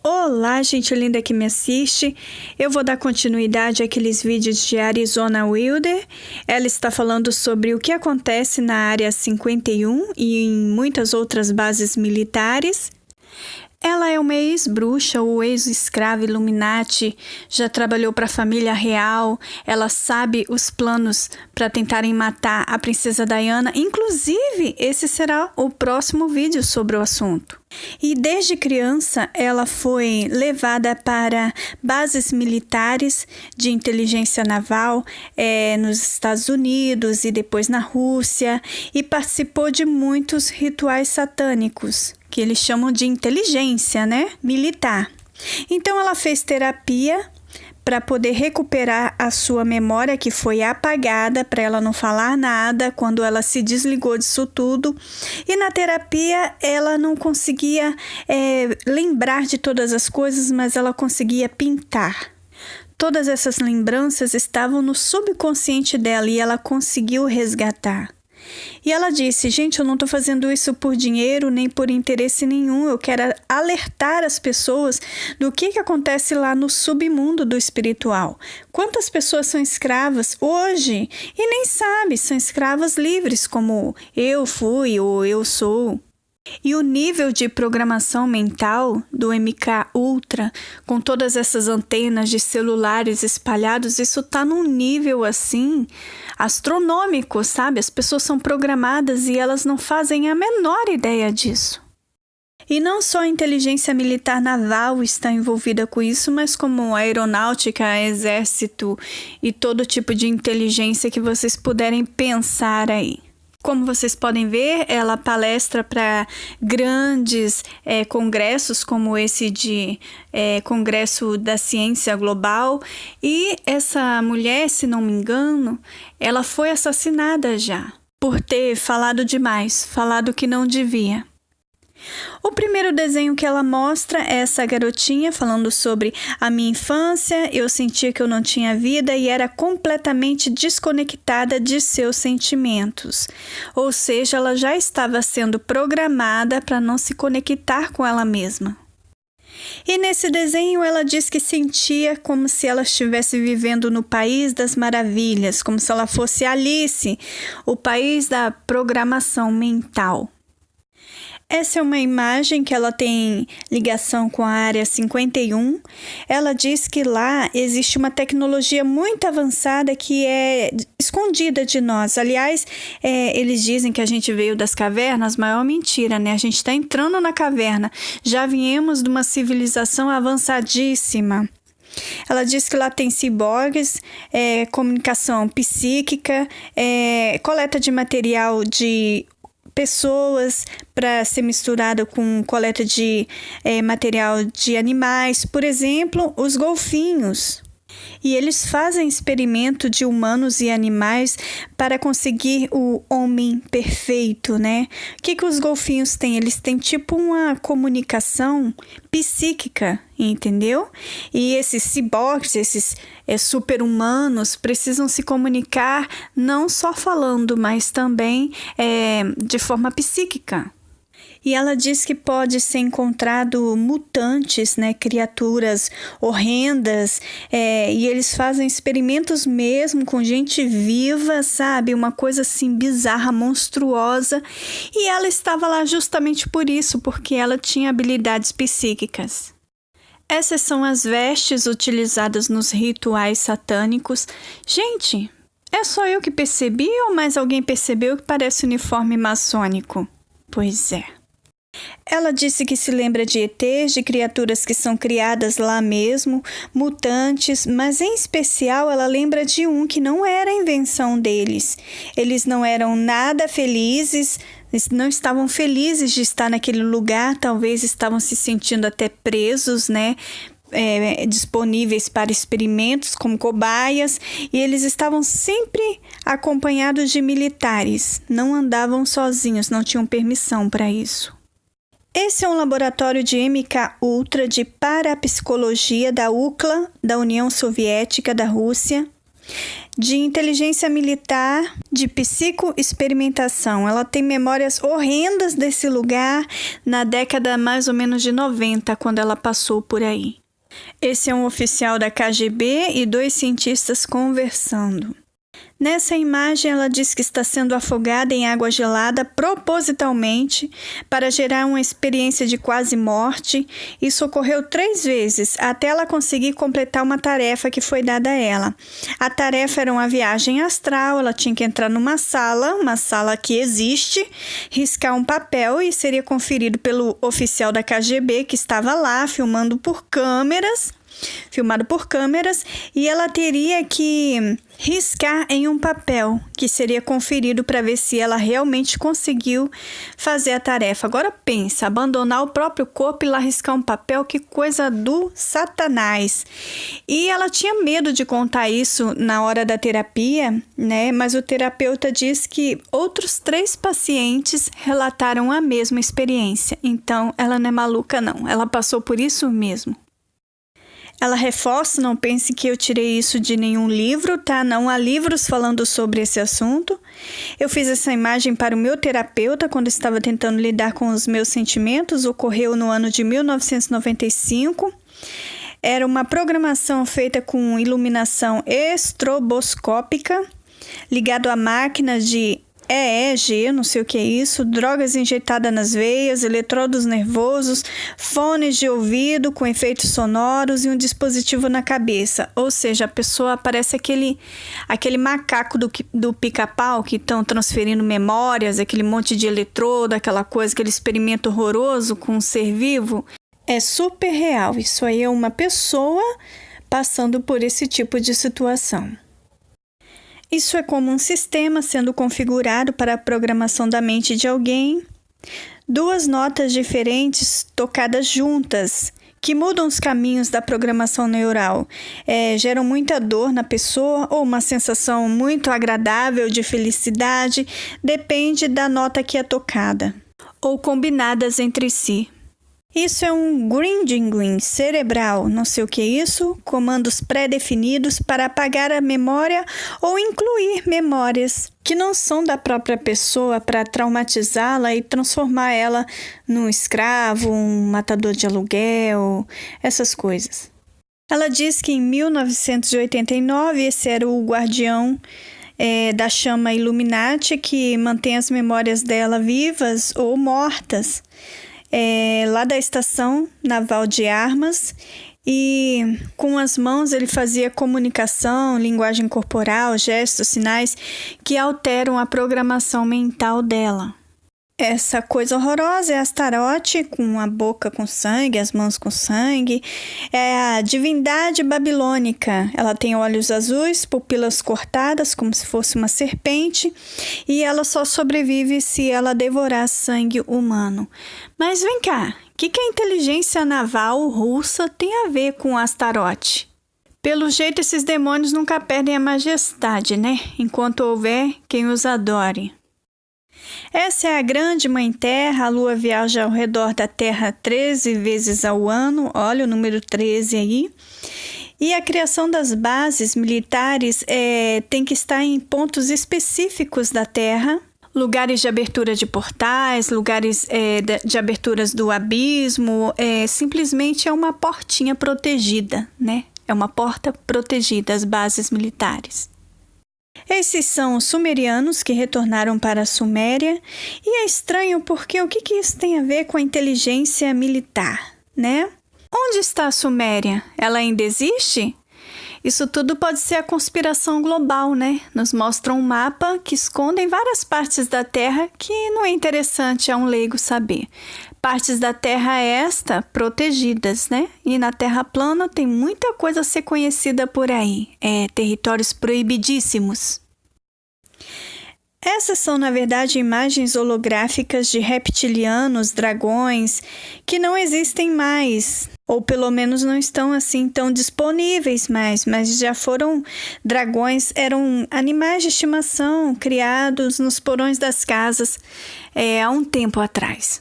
Olá, gente linda que me assiste. Eu vou dar continuidade àqueles vídeos de Arizona Wilder. Ela está falando sobre o que acontece na Área 51 e em muitas outras bases militares. Ela é uma ex-bruxa ou ex-escrava Illuminati, já trabalhou para a família real, ela sabe os planos para tentarem matar a princesa Diana, inclusive esse será o próximo vídeo sobre o assunto. E desde criança ela foi levada para bases militares de inteligência naval nos Estados Unidos e depois na Rússia e participou de muitos rituais satânicos, que eles chamam de inteligência, militar. Então ela fez terapia para poder recuperar a sua memória que foi apagada, para ela não falar nada quando ela se desligou disso tudo. E na terapia ela não conseguia lembrar de todas as coisas, mas ela conseguia pintar. Todas essas lembranças estavam no subconsciente dela e ela conseguiu resgatar. E ela disse, gente, eu não estou fazendo isso por dinheiro nem por interesse nenhum, eu quero alertar as pessoas do que acontece lá no submundo do espiritual. Quantas pessoas são escravas hoje e nem sabe, são escravas livres como eu fui ou eu sou. E o nível de programação mental do MK Ultra, com todas essas antenas de celulares espalhados, isso está num nível assim astronômico, sabe? As pessoas são programadas e elas não fazem a menor ideia disso. E não só a inteligência militar naval está envolvida com isso, mas como a aeronáutica, exército e todo tipo de inteligência que vocês puderem pensar aí. Como vocês podem ver, ela palestra para grandes congressos, como esse de Congresso da Ciência Global. E essa mulher, se não me engano, ela foi assassinada já, por ter falado demais, falado que não devia. O primeiro desenho que ela mostra é essa garotinha falando sobre a minha infância, eu sentia que eu não tinha vida e era completamente desconectada de seus sentimentos. Ou seja, ela já estava sendo programada para não se conectar com ela mesma. E nesse desenho ela diz que sentia como se ela estivesse vivendo no País das Maravilhas, como se ela fosse Alice, o país da programação mental. Essa é uma imagem que ela tem ligação com a Área 51. Ela diz que lá existe uma tecnologia muito avançada que é escondida de nós. Aliás, eles dizem que a gente veio das cavernas, maior mentira, né? A gente está entrando na caverna. Já viemos de uma civilização avançadíssima. Ela diz que lá tem ciborgues, comunicação psíquica, coleta de material de pessoas para ser misturado com coleta de material de animais, por exemplo, os golfinhos. E eles fazem experimento de humanos e animais para conseguir o homem perfeito, né? O que os golfinhos têm? Eles têm tipo uma comunicação psíquica, entendeu? E esses ciborgues, esses super-humanos, precisam se comunicar não só falando, mas também de forma psíquica. E ela diz que pode ser encontrado mutantes, criaturas horrendas, e eles fazem experimentos mesmo com gente viva, sabe? Uma coisa assim bizarra, monstruosa. E ela estava lá justamente por isso, porque ela tinha habilidades psíquicas. Essas são as vestes utilizadas nos rituais satânicos. Gente, é só eu que percebi ou mais alguém percebeu que parece uniforme maçônico? Pois é. Ela disse que se lembra de ETs, de criaturas que são criadas lá mesmo, mutantes, mas em especial ela lembra de um que não era invenção deles. Eles não eram nada felizes, não estavam felizes de estar naquele lugar, talvez estavam se sentindo até presos, disponíveis para experimentos como cobaias, e eles estavam sempre acompanhados de militares, não andavam sozinhos, não tinham permissão para isso. Esse é um laboratório de MK Ultra de parapsicologia da UCLA, da União Soviética da Rússia. de inteligência militar, de psicoexperimentação. Ela tem memórias horrendas desse lugar na década mais ou menos de 90, quando ela passou por aí. Esse é um oficial da KGB e 2 cientistas conversando. Nessa imagem, ela diz que está sendo afogada em água gelada propositalmente para gerar uma experiência de quase morte. Isso ocorreu 3 vezes, até ela conseguir completar uma tarefa que foi dada a ela. A tarefa era uma viagem astral, ela tinha que entrar numa sala que existe, riscar um papel e seria conferido pelo oficial da KGB que estava lá, filmado por câmeras, e ela teria que riscar em um papel que seria conferido para ver se ela realmente conseguiu fazer a tarefa. Agora pensa, abandonar o próprio corpo e lá riscar um papel, que coisa do satanás. E ela tinha medo de contar isso na hora da terapia, né? Mas o terapeuta diz que outros 3 pacientes relataram a mesma experiência. Então, ela não é maluca não, ela passou por isso mesmo. Ela reforça, não pense que eu tirei isso de nenhum livro, tá? Não há livros falando sobre esse assunto. Eu fiz essa imagem para o meu terapeuta quando estava tentando lidar com os meus sentimentos. Ocorreu no ano de 1995. Era uma programação feita com iluminação estroboscópica, ligado a máquinas de EEG, não sei o que é isso, drogas injetadas nas veias, eletrodos nervosos, fones de ouvido com efeitos sonoros e um dispositivo na cabeça. Ou seja, a pessoa parece aquele macaco do Pica-Pau que estão transferindo memórias, aquele monte de eletrodo, aquela coisa, aquele experimento horroroso com um ser vivo. É super real. Isso aí é uma pessoa passando por esse tipo de situação. Isso é como um sistema sendo configurado para a programação da mente de alguém. 2 notas diferentes tocadas juntas, que mudam os caminhos da programação neural. Geram muita dor na pessoa ou uma sensação muito agradável de felicidade, depende da nota que é tocada, ou combinadas entre si. Isso é um grinding cerebral, não sei o que é isso, comandos pré-definidos para apagar a memória ou incluir memórias que não são da própria pessoa para traumatizá-la e transformar ela num escravo, um matador de aluguel, essas coisas. Ela diz que em 1989 esse era o guardião da chama Illuminati que mantém as memórias dela vivas ou mortas. Lá da estação naval de armas, e com as mãos ele fazia comunicação, linguagem corporal, gestos, sinais que alteram a programação mental dela. Essa coisa horrorosa é Astarote, com a boca com sangue, as mãos com sangue. É a divindade babilônica. Ela tem olhos azuis, pupilas cortadas, como se fosse uma serpente, e ela só sobrevive se ela devorar sangue humano. Mas vem cá, o que a inteligência naval russa tem a ver com Astarote? Pelo jeito, esses demônios nunca perdem a majestade, né? Enquanto houver quem os adore. Essa é a grande Mãe Terra. A Lua viaja ao redor da Terra 13 vezes ao ano. Olha o número 13 aí. E a criação das bases militares tem que estar em pontos específicos da Terra. Lugares de abertura de portais, lugares de aberturas do abismo. Simplesmente é uma portinha protegida, né? É uma porta protegida, as bases militares. Esses são os sumerianos que retornaram para a Suméria, e é estranho porque o que isso tem a ver com a inteligência militar, né? Onde está a Suméria? Ela ainda existe? Isso tudo pode ser a conspiração global, né? Nos mostra um mapa que esconde várias partes da Terra que não é interessante a um leigo saber. Partes da Terra esta protegidas, né? E na Terra plana tem muita coisa a ser conhecida por aí. Territórios proibidíssimos. Essas são, na verdade, imagens holográficas de reptilianos, dragões, que não existem mais, ou pelo menos não estão assim tão disponíveis mais, mas já foram dragões, eram animais de estimação criados nos porões das casas há um tempo atrás.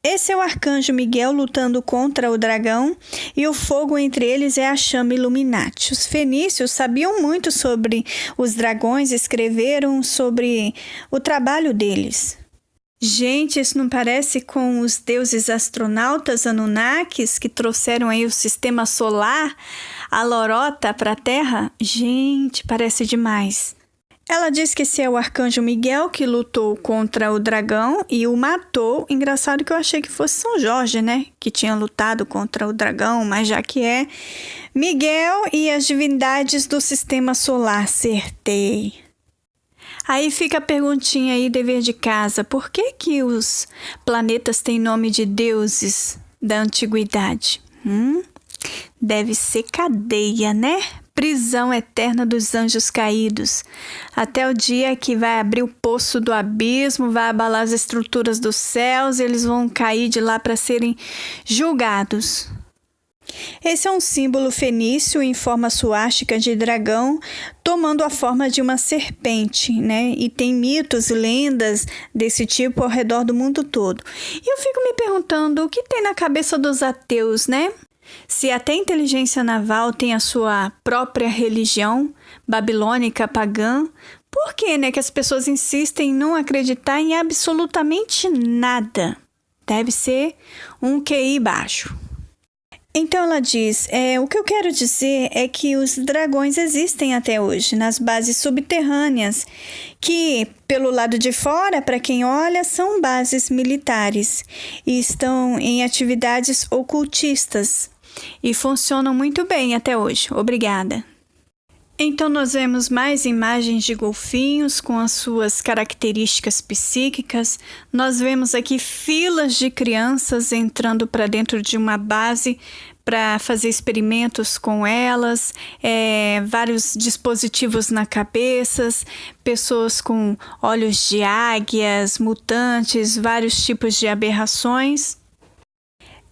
Esse é o arcanjo Miguel lutando contra o dragão, e o fogo entre eles é a chama Illuminati. Os fenícios sabiam muito sobre os dragões, escreveram sobre o trabalho deles. Gente, isso não parece com os deuses astronautas Anunnakis que trouxeram aí o sistema solar, a lorota para a Terra? Gente, parece demais. Ela diz que esse é o arcanjo Miguel que lutou contra o dragão e o matou. Engraçado que eu achei que fosse São Jorge, né? Que tinha lutado contra o dragão, mas já que é Miguel e as divindades do sistema solar, acertei. Aí fica a perguntinha aí, dever de casa. Por que os planetas têm nome de deuses da antiguidade? Deve ser cadeia, né? Prisão eterna dos anjos caídos. Até o dia que vai abrir o poço do abismo, vai abalar as estruturas dos céus e eles vão cair de lá para serem julgados. Esse é um símbolo fenício em forma suástica de dragão, tomando a forma de uma serpente, né? E tem mitos e lendas desse tipo ao redor do mundo todo. E eu fico me perguntando o que tem na cabeça dos ateus, né? Se até a inteligência naval tem a sua própria religião babilônica pagã, por que, né, que as pessoas insistem em não acreditar em absolutamente nada? Deve ser um QI baixo. Então ela diz, o que eu quero dizer é que os dragões existem até hoje, nas bases subterrâneas, que pelo lado de fora, para quem olha, são bases militares e estão em atividades ocultistas e funcionam muito bem até hoje. Obrigada. Então nós vemos mais imagens de golfinhos com as suas características psíquicas. Nós vemos aqui filas de crianças entrando para dentro de uma base para fazer experimentos com elas, vários dispositivos na cabeça, pessoas com olhos de águias, mutantes, vários tipos de aberrações.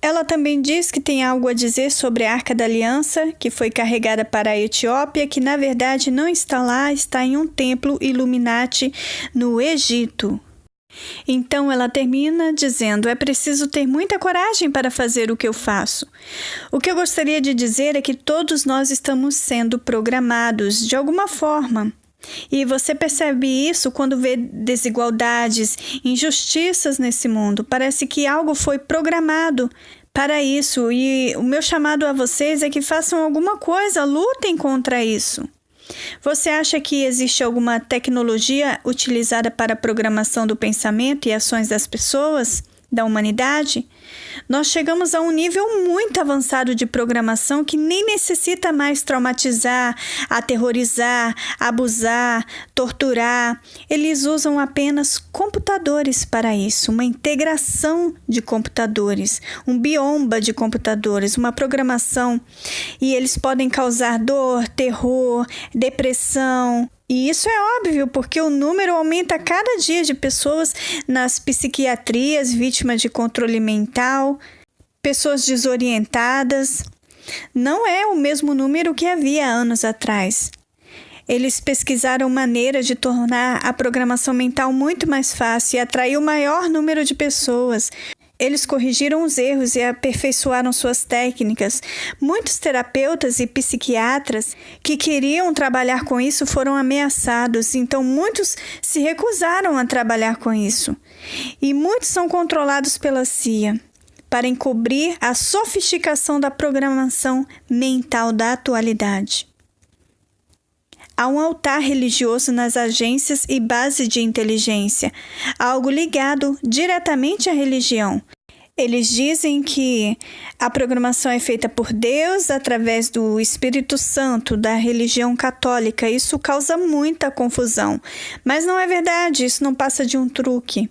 Ela também diz que tem algo a dizer sobre a Arca da Aliança, que foi carregada para a Etiópia, que na verdade não está lá, está em um templo Illuminati no Egito. Então ela termina dizendo, é preciso ter muita coragem para fazer o que eu faço. O que eu gostaria de dizer é que todos nós estamos sendo programados de alguma forma. E você percebe isso quando vê desigualdades, injustiças nesse mundo. Parece que algo foi programado para isso. E o meu chamado a vocês é que façam alguma coisa, lutem contra isso. Você acha que existe alguma tecnologia utilizada para a programação do pensamento e ações das pessoas, da humanidade? Nós chegamos a um nível muito avançado de programação que nem necessita mais traumatizar, aterrorizar, abusar, torturar. Eles usam apenas computadores para isso, uma integração de computadores, um biomba de computadores, uma programação. E eles podem causar dor, terror, depressão. E isso é óbvio, porque o número aumenta a cada dia de pessoas nas psiquiatrias, vítimas de controle mental, pessoas desorientadas. Não é o mesmo número que havia anos atrás. Eles pesquisaram maneiras de tornar a programação mental muito mais fácil e atrair o maior número de pessoas. Eles corrigiram os erros e aperfeiçoaram suas técnicas. Muitos terapeutas e psiquiatras que queriam trabalhar com isso foram ameaçados, então muitos se recusaram a trabalhar com isso. E muitos são controlados pela CIA para encobrir a sofisticação da programação mental da atualidade. Há um altar religioso nas agências e bases de inteligência, algo ligado diretamente à religião. Eles dizem que a programação é feita por Deus através do Espírito Santo, da religião católica. Isso causa muita confusão, mas não é verdade, isso não passa de um truque.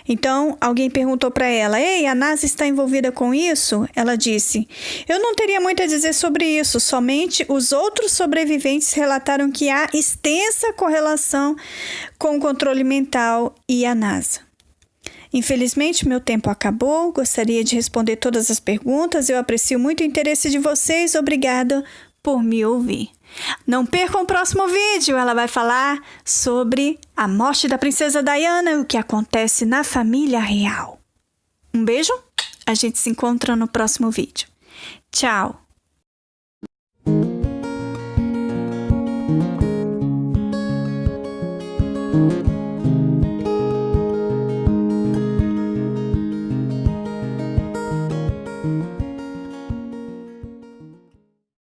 Então, alguém perguntou para ela, a NASA está envolvida com isso? Ela disse, eu não teria muito a dizer sobre isso, somente os outros sobreviventes relataram que há extensa correlação com o controle mental e a NASA. Infelizmente, meu tempo acabou, gostaria de responder todas as perguntas, eu aprecio muito o interesse de vocês, obrigada por me ouvir. Não percam o próximo vídeo, ela vai falar sobre a morte da princesa Diana e o que acontece na família real. Um beijo, a gente se encontra no próximo vídeo. Tchau!